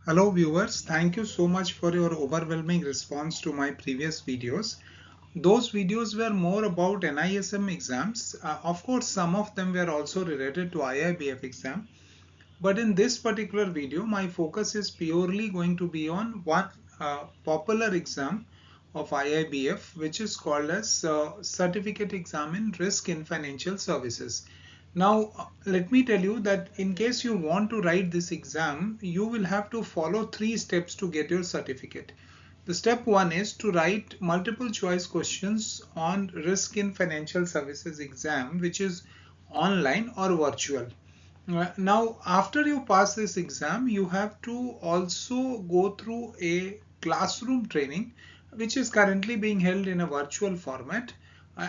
Hello viewers, thank you so much for your overwhelming response to my previous videos. Those videos were more about NISM exams. Of course, some of them were also related to IIBF exam. But in this particular video, my focus is purely going to be on one popular exam of IIBF, which is called as Certificate Exam in Risk in Financial Services. Now, let me tell you that in case you want to write this exam, you will have to follow 3 steps to get your certificate. The step 1 is to write multiple choice questions on Risk in Financial Services exam, which is online or virtual. Now, after you pass this exam, you have to also go through a classroom training, which is currently being held in a virtual format.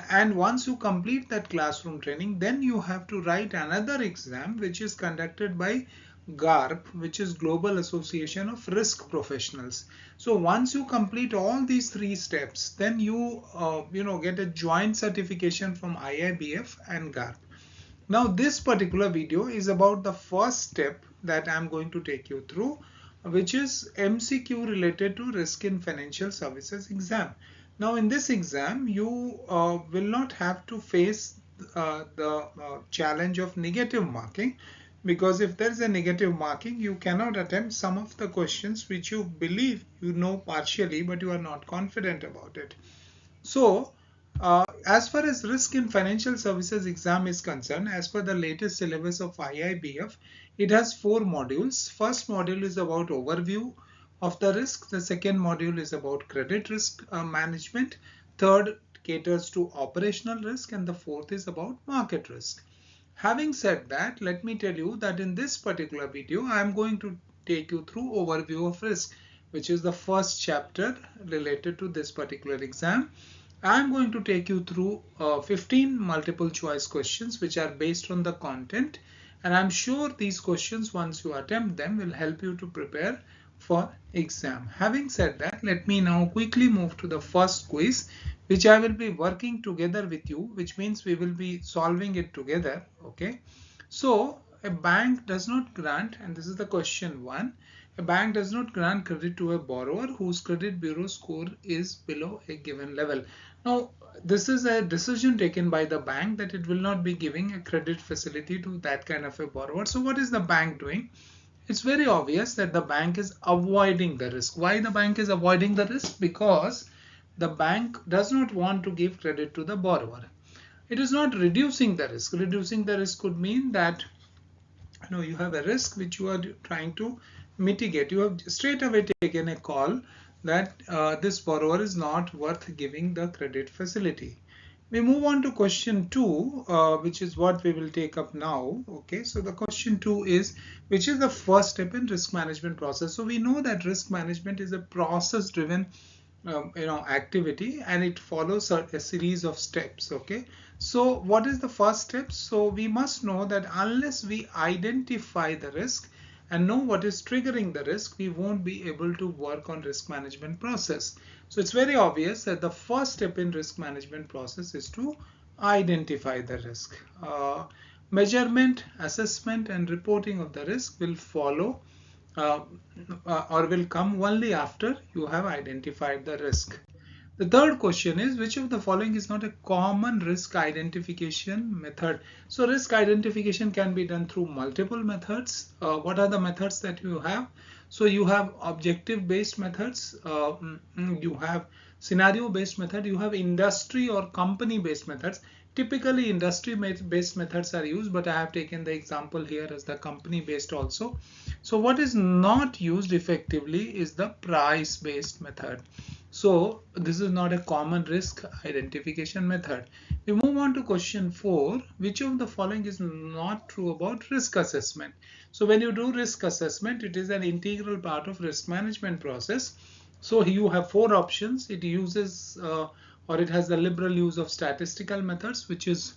And once you complete that classroom training, then you have to write another exam, which is conducted by GARP, which is Global Association of Risk Professionals. So once you complete all these 3 steps, then you get a joint certification from IIBF and GARP. Now this particular video is about the first step that I'm going to take you through, which is MCQ related to Risk in Financial Services exam. Now in this exam, you will not have to face the challenge of negative marking, because if there is a negative marking, you cannot attempt some of the questions which you believe you know partially, but you are not confident about it. So, as far as Risk in Financial Services exam is concerned, as per the latest syllabus of IIBF, it has 4 modules. First module is about overview of the risk. The second module is about credit risk management. Third caters to operational risk, and the fourth is about market risk. Having said that, let me tell you that in this particular video, I am going to take you through overview of risk, which is the first chapter related to this particular exam. I'm going to take you through 15 multiple choice questions which are based on the content, and I'm sure these questions, once you attempt them, will help you to prepare for exam. Having said that, let me now quickly move to the first quiz, which I will be working together with you, which means we will be solving it together. Okay, so a bank does not grant, and this is the question 1, a bank does not grant credit to a borrower whose credit bureau score is below a given level. Now, this is a decision taken by the bank that it will not be giving a credit facility to that kind of a borrower. So what is the bank doing? It's very obvious that the bank is avoiding the risk. Why the bank is avoiding the risk? Because the bank does not want to give credit to the borrower. It is not reducing the risk. Reducing the risk could mean that you have a risk which you are trying to mitigate. You have straight away taken a call that this borrower is not worth giving the credit facility. We move on to question 2, which is what we will take up now. Okay, so the question 2 is, which is the first step in risk management process? So we know that risk management is a process driven activity, and it follows a series of steps. Okay, so what is the first step? So we must know that unless we identify the risk and know what is triggering the risk, we won't be able to work on risk management process. So it's very obvious that the first step in risk management process is to identify the risk. Measurement, assessment, and reporting of the risk will follow or will come only after you have identified the risk. The third question is, which of the following is not a common risk identification method? So risk identification can be done through multiple methods. What are the methods that you have? So you have objective based methods, you have scenario based method, you have industry or company based methods. Typically industry based methods are used, but I have taken the example here as the company based also. So what is not used effectively is the price based method. So this is not a common risk identification method. We move on to question 4. Which of the following is not true about risk assessment? So when you do risk assessment, it is an integral part of risk management process. So you have 4 options. It uses or it has the liberal use of statistical methods, which is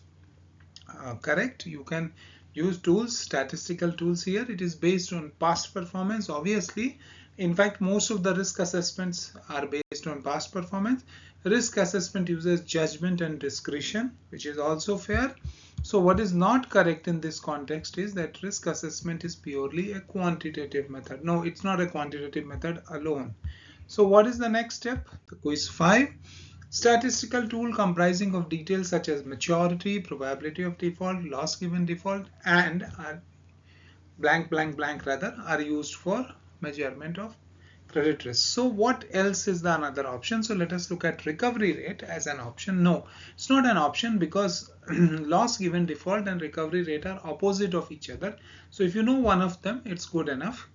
correct. You can use tools, statistical tools here. It is based on past performance, obviously. In fact, most of the risk assessments are based on past performance. Risk assessment uses judgment and discretion, which is also fair. So what is not correct in this context is that risk assessment is purely a quantitative method. No, it's not a quantitative method alone. So what is the next step? The quiz 5. Statistical tool comprising of details such as maturity, probability of default, loss given default, and blank blank blank rather are used for measurement of credit risk. So what else is the another option? So let us look at recovery rate as an option. No, it's not an option because loss given default and recovery rate are opposite of each other. So if you know one of them, it's good enough.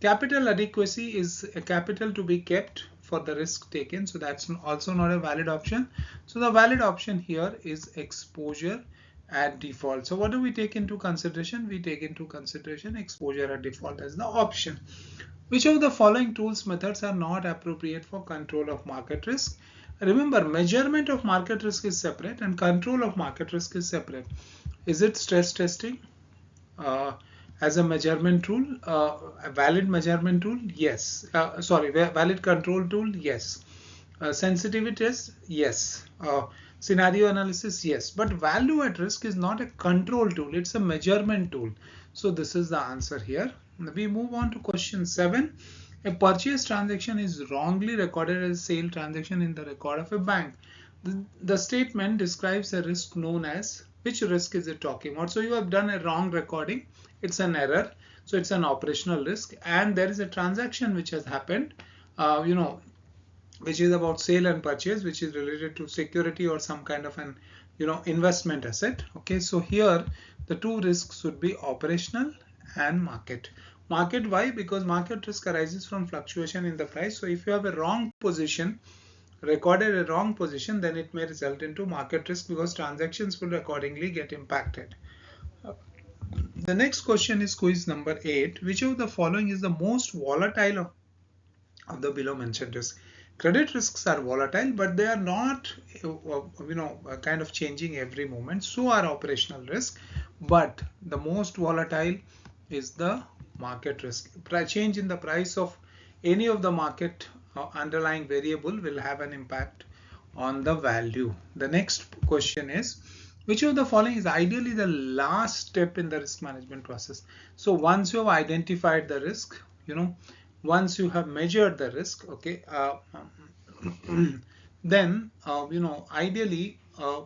Capital adequacy is a capital to be kept for the risk taken. So that's also not a valid option. So the valid option here is exposure at default. So what do we take into consideration? We take into consideration exposure at default as the option. Which of the following tools methods are not appropriate for control of market risk? Remember, measurement of market risk is separate and control of market risk is separate. Is it stress testing as a measurement tool? A valid measurement tool? Yes. Valid control tool? Yes. Sensitivity test? Yes. Scenario analysis? Yes. But value at risk is not a control tool, it's a measurement tool. So this is the answer here. We move on to question 7. A purchase transaction is wrongly recorded as a sale transaction in the record of a bank. The statement describes a risk known as, which risk is it talking about? So you have done a wrong recording. It's an error. So it's an operational risk, and there is a transaction which has happened, which is about sale and purchase, which is related to security or some kind of an investment asset. Okay, so here the two risks would be operational and market. Market, why? Because market risk arises from fluctuation in the price. So if you have a wrong position, recorded a wrong position, then it may result into market risk because transactions will accordingly get impacted. The next question is quiz number 8. Which of the following is the most volatile of the below mentioned risks? Credit risks are volatile, but they are not kind of changing every moment. So are operational risk, but the most volatile is the market risk. Change in the price of any of the market underlying variable will have an impact on the value. The next question is, which of the following is ideally the last step in the risk management process? So once you have identified the risk, once you have measured the risk, okay, then ideally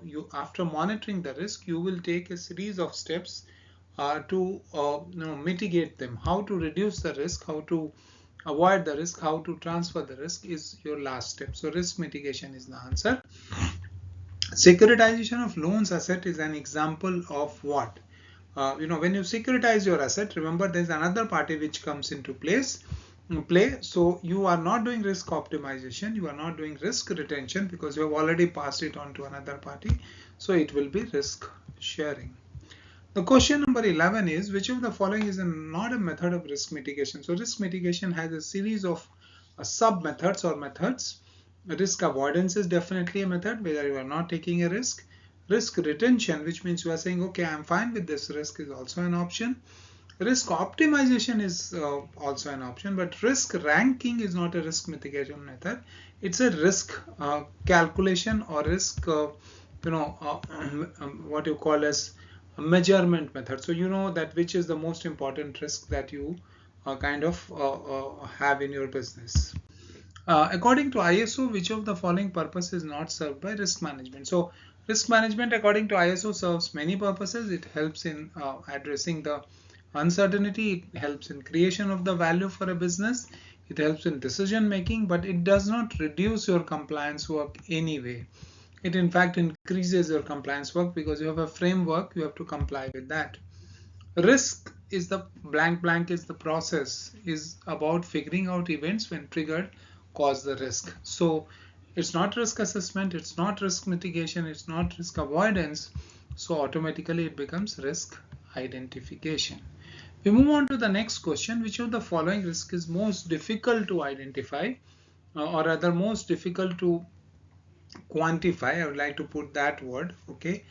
you, after monitoring the risk, you will take a series of steps to mitigate them. How to reduce the risk, how to avoid the risk, how to transfer the risk is your last step. So risk mitigation is the answer. Securitization of loans asset is an example of what? When you securitize your asset, remember there's another party which comes into play. So you are not doing risk optimization, you are not doing risk retention because you have already passed it on to another party. So it will be risk sharing. The question number 11 is, which of the following is not a method of risk mitigation? So risk mitigation has a series of sub methods or methods. Risk avoidance is definitely a method where you are not taking a risk. Risk retention, which means you are saying, okay, I'm fine with this risk, is also an option. Risk optimization is also an option, but risk ranking is not a risk mitigation method. It's a risk calculation or risk, what you call as a measurement method. So you know that which is the most important risk that you have in your business. According to ISO, which of the following purpose is not served by risk management? So risk management according to ISO serves many purposes. It helps in addressing the uncertainty, it helps in creation of the value for a business, it helps in decision making, but it does not reduce your compliance work anyway. It in fact increases your compliance work because you have a framework, you have to comply with that. Risk is the blank is the process, is about figuring out events when triggered cause the risk. So it's not risk assessment, it's not risk mitigation, it's not risk avoidance. So automatically it becomes risk identification. We move on to the next question. Which of the following risk is most difficult to identify or rather most difficult to quantify? I would like to put that word, okay,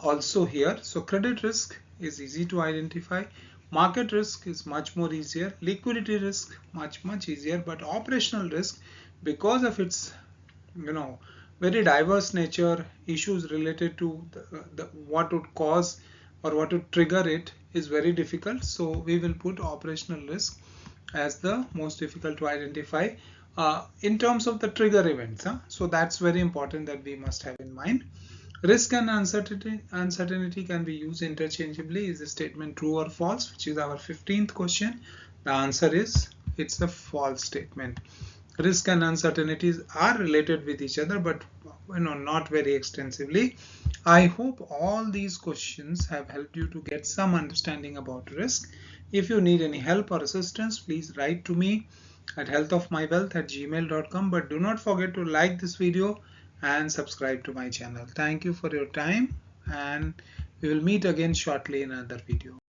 also here. So credit risk is easy to identify. Market risk is much more easier. Liquidity risk much easier, but operational risk, because of its very diverse nature, issues related to what would cause or what would trigger it is very difficult. So we will put operational risk as the most difficult to identify in terms of the trigger events. So that's very important that we must have in mind. Risk and uncertainty can be used interchangeably. Is the statement true or false? Which is our 15th question. The answer is it's a false statement. Risk and uncertainties are related with each other, but not very extensively. I hope all these questions have helped you to get some understanding about risk. If you need any help or assistance, please write to me at healthofmywealth@gmail.com. But do not forget to like this video and subscribe to my channel. Thank you for your time, and we will meet again shortly in another video.